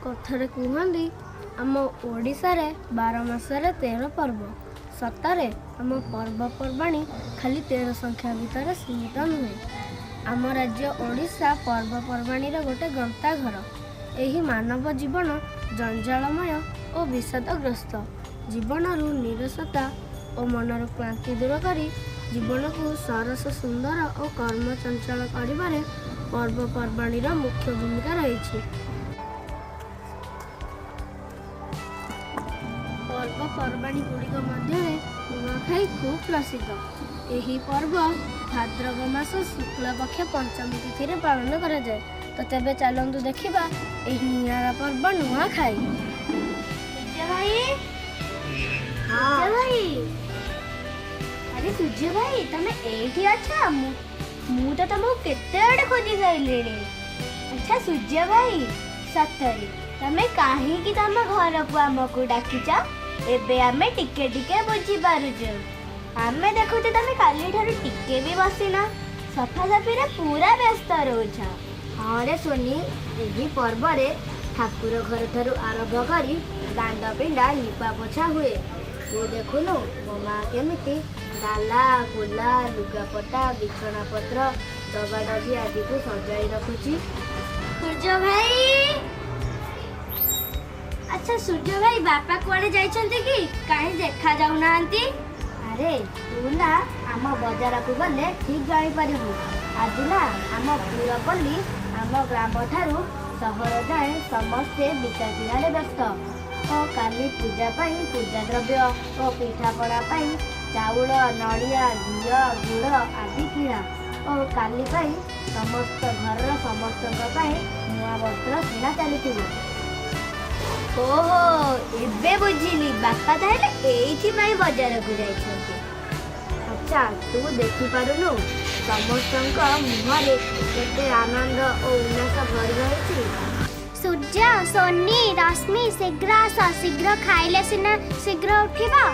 कथारे कहती आम ओडिशारे 12 मासरे 13 पर्व। सतरे आम पर्वपर्वाणी खाली 13 संख्या भितर सीमित नुहे। आम राज्य ओडिशा पर्वपर्वाणी गोटे गंताघर। एही मानव जीवन जंजालमय और विषादग्रस्त। जीवन निरसता और मनर क्लांति दूर करी जीवन को सरस सुंदर और कर्म चंचल करिबारे पर्वपर्वाणी मुख्य भूमिका रही। पर्वपर्वाणी गुड़िक मध्य नुआखाई खूब प्रसिद्ध। यही पर्व भाद्रव मास शुक्ल पक्ष पंचमी तिथि रे पालन करा जाए। तो तेबे चलंतु देखिबा एही नियारा पर्व नुआखाई। सूर्य भाई, हाँ भाई, अरे सूर्य भाई तमे एठी अच्छा? मु तो तुमको केते आड़े खोजी साइलेनी। अच्छा सूर्य भाई, सतरे तमे काहे कि तम घर को हमको डाकिच? एबे आमे टिके टिके बुझी पारुछु। आमे देखुचे तमे काली ठारू टिके भी बसिना, सफा सफी रे पूरा व्यस्त रहउछ। हाँ रे सोनी, एही पर्व रे ठाकुर घर ठारू आरंभ करी दांड पिंडा लिपा पोछा हुए। तू देखुनु मो माँ केमिति डाला कुला लुगापटा बिछना पत्र डबा डबी आदि को सजाई रखुची। सूर्य भाई, अच्छा सूर्य भाई बापा कुआड़े जाइछन्ति कि काहे देखा जाउ नांती? अरे तू ना आम बजार को गले ठीक जाई परिबु। आज ना आम पुरपल्ली आम ग्राम ठारू सहर जाए समस्ते बिका किणारे व्यस्त। और काली पूजा पाई पूजा द्रव्य और पिठापड़ा पाई चाउल नड़िया घी गुड़ आदि किणा। और काली पाई समस्त घर समस्त नुआ वस्त्र किणा चली। ओहो एबे बुझिली, बापा ताहेले एइथि पाई बाजार को जाइछन्ति। अच्छा तू देखि पारुनु समस्तक मुहरे केते आनंद और उल्लास भरि रहिछि। सूर्य सोनी रश्मि शीघ्र खाइले सिना शीघ्र उठिबा।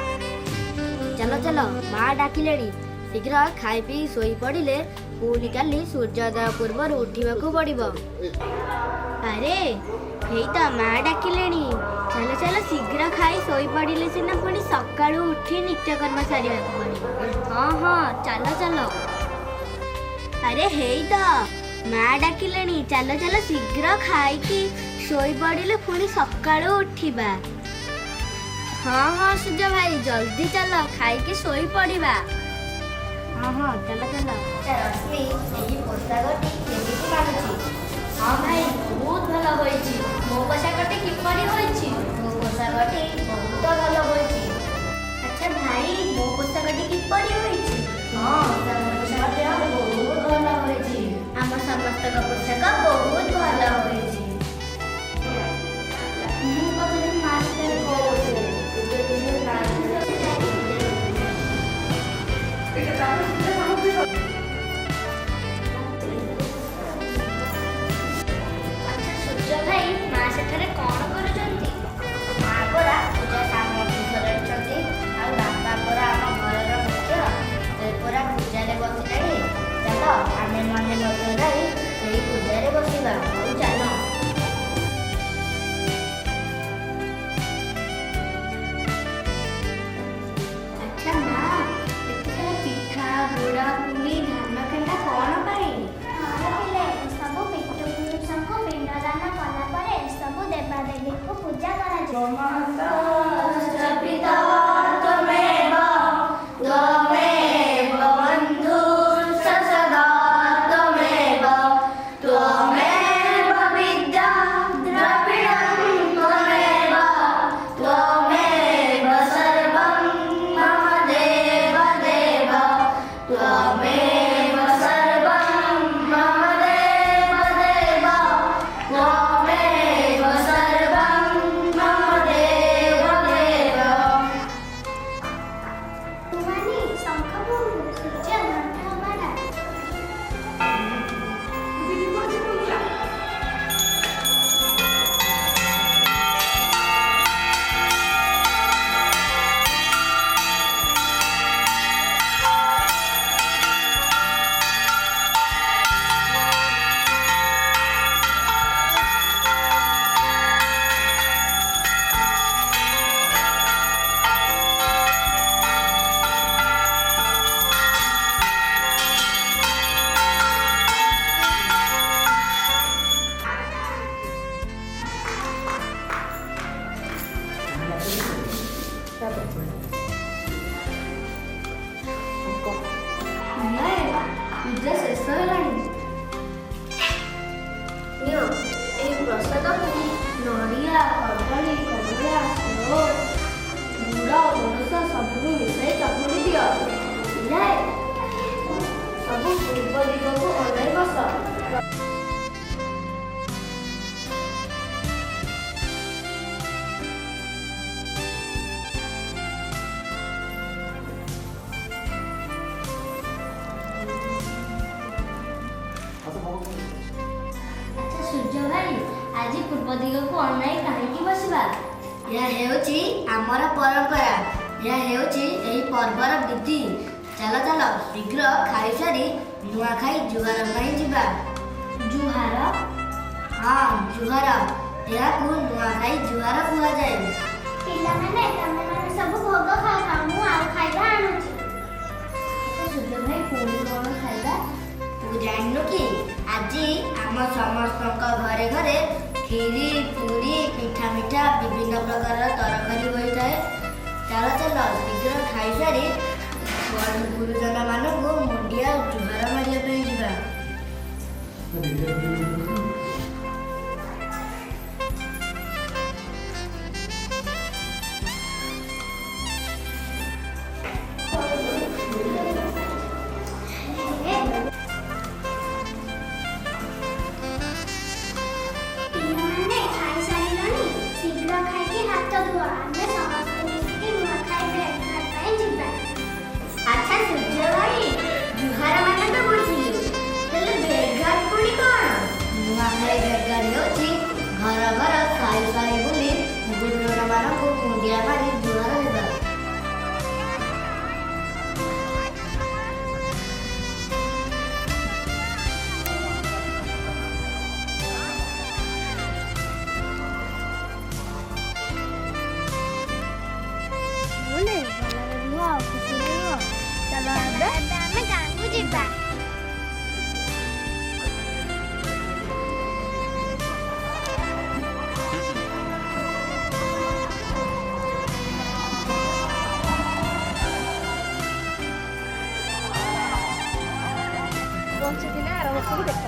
चलो चलो माँ डाकिलेनी, शीघ्र खाई पी सोई पड़िले पुणी काली सूर्योदय पूर्व उठिबाकू पड़िबो। अरे हेई तो माँ डाकिलेनी, चलो चलो शीघ्र खाई सोई पड़िले सिना पुणी सकाळू उठी नित्यकर्म सारिबाकू पड़िबो। हाँ हाँ चलो चलो। अरे हेई तो माँ डाकिलेनी, चलो चलो शीघ्र खाई कि सोई पड़िले पुणी सकाळू उठिबा। हाँ हाँ सूर्य भाई जल्दी चलो खाई कि सोई पड़िबा। हाँ हाँ चलो चलो। रश्मि एही पोशाकटी केमिति लाଗୁଛି? हाँ भाई बहुत भल होइछि। मो पोशाकटी किपरि होइछि? मो पोशाकटी बहुत भल होइछि। अच्छा भाई मो पोशाकटी किपरि होइछि? हाँ तम पोशाकटी बहुत भल होइछि। आम समस्त पोशाक बहुत भल होइछि। मु पछरे मास्टर कोसे भाई माँ सेठारे कौन करुचंती? माँ परा पूजा सामग्री सजाउछंती आ बापा परा आम घरर मुख्य से परा पूजा रे बसिलानी। चलो आमे मने मते जाई सेही पूजा रे बसिबा। हौ चलो। अच्छा माँ एते पिठा गुड़ पुली धान केंटा कौन पाई? सब पिंडदान कला परे सब देवादेवी को पूजा करा। त्वमेव बन्धुः सदा त्वमेव ସୂର୍ଯ୍ୟ ବୁଝାଏ ସବୁ ପୂର୍ବ ଦିଗକୁ ଅନେଇ ବସ। ସୂର୍ଯ୍ୟ ଭାଇ ଆଜି ପୂର୍ବ ଦିଗକୁ ଅନାଇ କାହିଁକି ବସିବା? ଏହା ହେଉଛି ଆମର ପରମ୍ପରା। ଏହା ହେଉଛି ଏହି ପର୍ବର ବିଧି। ଚାଲ ଚାଲ ଶୀଘ୍ର ଖାଇସାରି ନୂଆଖାଇ ଜୁହାର ପାଇଁ ଯିବା। ଜୁହାର? ହଁ ଜୁହାର, ଏହାକୁ ନୂଆଖାଇ ଜୁହାର କୁହାଯାଏ। ପିଲାମାନେ ତମେମାନେ ସବୁ ଭୋଗ ଖାଅ, ମୁଁ ଆଉ ଖାଇବା ଆଣୁଛି। ସୂର୍ଯ୍ୟ ଭାଇ ପୁଣି କ'ଣ ଖାଇବା? ତୁ ଜାଣିନୁ କି ଆଜି ଆମ ସମସ୍ତଙ୍କ ଘରେ ଘରେ କ୍ଷୀରି, ପୁରୀ, ପିଠା ମିଠା ବିଭିନ୍ନ ପ୍ରକାରର ତରକାରୀ ହୋଇଥାଏ। ଚାଲ ଚାଲ ଶୀଘ୍ର ଖାଇସାରି ଗୁରୁଜନ ମାନଙ୍କୁ ମୁଣ୍ଡିଆ ଜୁହାର ମାରିବା ପାଇଁ ଯିବା। ପିଲାମାନେ ଖାଇସାରିଲଣି? ଶୀଘ୍ର ଖାଇକି ହାତ ଧୁଅ, ଆମେ ସମସ୍ତେ ମିଶିକି ନୂଆଖାଇ ଭେଟ ଘାଟ ପାଇଁ ଯିବା। ଆଚ୍ଛା ସୂର୍ଯ୍ୟ ଭାଇ, ଜୁହାର ମାନେ ତ ବୁଝିଲୁ, ହେଲେ ଭେଟଘାଟ ପୁଣି କ'ଣ? ନୂଆଖାଇ ଭେଟଘାଟ ହେଉଛି ଘର ଘର ସାହି ସାହି ବୁଲି ଗୁରୁଜନ ମାନଙ୍କୁ ମୁଣ୍ଡିଆ ମାରି ଜୁହାର ହେବା। ଚାଲ ଏବେ ଆମେ ଗାଁକୁ ଯିବା। ବଞ୍ଚିଥିଲେ ଆର ବର୍ଷକୁ ଦେଖା।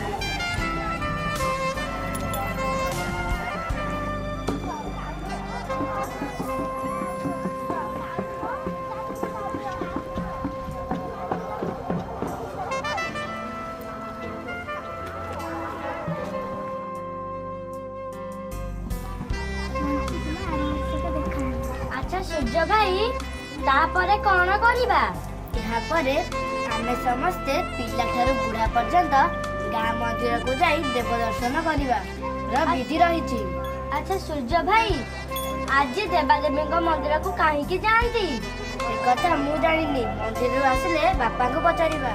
ଆଚ୍ଛା ସୂର୍ଯ୍ୟ ଭାଇ, ତାପରେ କ'ଣ କରିବା? ଏହାପରେ ଆମେ ସମସ୍ତେ ପିଲାଠାରୁ ବୁଢ଼ା ପର୍ଯ୍ୟନ୍ତ ଗାଁ ମନ୍ଦିରକୁ ଯାଇ ଦେବ ଦର୍ଶନ କରିବାର ବିଧି ରହିଛି। ଆଚ୍ଛା ସୂର୍ଯ୍ୟ ଭାଇ, ଆଜି ଦେବାଦେବୀଙ୍କ ମନ୍ଦିରକୁ କାହିଁକି ଯାଆନ୍ତି? ଏକଥା ମୁଁ ଜାଣିନି, ମନ୍ଦିରରୁ ଆସିଲେ ବାପାଙ୍କୁ ପଚାରିବା।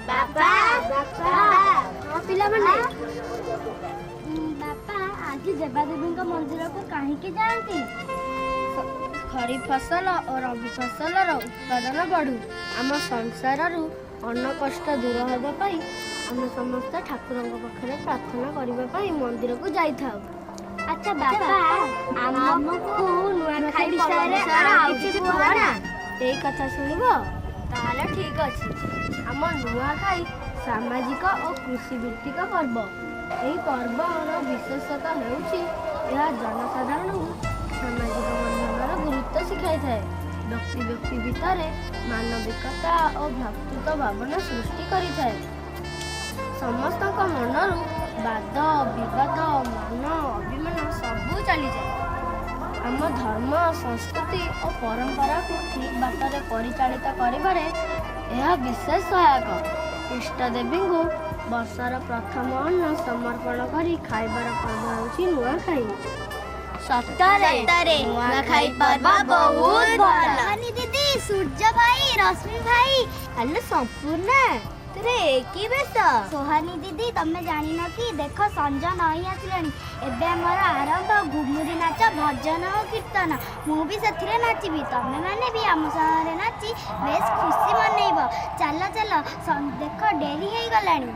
ବାପା, ହଁ ପିଲାମାନେ, ବାପା ଆଜି ଦେବାଦେବୀଙ୍କ ମନ୍ଦିରକୁ କାହିଁକି ଯାଆନ୍ତି? ଖରିଫ ଫସଲ ଓ ରବି ଫସଲର ଉତ୍ପାଦନ ବଢ଼ୁ, ଆମ ସଂସାରରୁ ଅନ୍ନ କଷ୍ଟ ଦୂର ହେବା ପାଇଁ ଆମେ ସମସ୍ତେ ଠାକୁରଙ୍କ ପାଖରେ ପ୍ରାର୍ଥନା କରିବା ପାଇଁ ମନ୍ଦିରକୁ ଯାଇଥାଉ। ଆଚ୍ଛା ବାପା, ଆମକୁ ନୂଆଖାଇ ବିଷୟରେ ଆଉ କିଛି କୁହ ନା। ଏଇ କଥା ଶୁଣିବ? ତାହେଲେ ଠିକ୍ ଅଛି। ଆମ ନୂଆଖାଇ ସାମାଜିକ ଓ କୃଷି ଭିତ୍ତିକ ପର୍ବ। ଏହି ପର୍ବର ବିଶେଷତା ହେଉଛି ଏହା ଜନସାଧାରଣଙ୍କୁ ସାମାଜିକ ବନ୍ଧନର ଗୁରୁତ୍ୱ ଶିଖାଇଥାଏ। ବ୍ୟକ୍ତି ବ୍ୟକ୍ତି ଭିତରେ ମାନବିକତା ଓ ଭ୍ରାତୃତ୍ୱ ଭାବନା ସୃଷ୍ଟି କରିଥାଏ। ସମସ୍ତଙ୍କ ମନରୁ ବାଦ ବିବାଦ ମାନ ଅଭିମାନ ସବୁ ଚାଲିଯାଏ। ଆମ ଧର୍ମ ସଂସ୍କୃତି ଓ ପରମ୍ପରାକୁ ଠିକ୍ ବାଟରେ ପରିଚାଳିତ କରିବାରେ ଏହା ବିଶେଷ ସହାୟକ। ଇଷ୍ଟଦେବୀଙ୍କୁ ବର୍ଷର ପ୍ରଥମ ଅନ୍ନ ସମର୍ପଣ କରି ଖାଇବାର ପର୍ବ ହେଉଛି ନୂଆଖାଇ। ସତରେ ନୂଆଖାଇ ପର୍ବ ବହୁତ ଭଲ। ଦିଦି, ସୂର୍ଯ୍ୟ ଭାଇ, ରଶ୍ମି ଭାଇ, ଆଲୋ ସମ୍ପୂର୍ଣ୍ଣା, ସତରେ କି ବେଶ? सोहानी दीदी तमे जानिन कि देख संज नई आसिलानी एबे हमर आरंभ घुमुरी नाच भजन और कीर्तन मु भी सेथिरे नाचिबी तमे माने भी हम सारे नाची बेस खुशी मनैब चल चल देख डेरी हे गलानी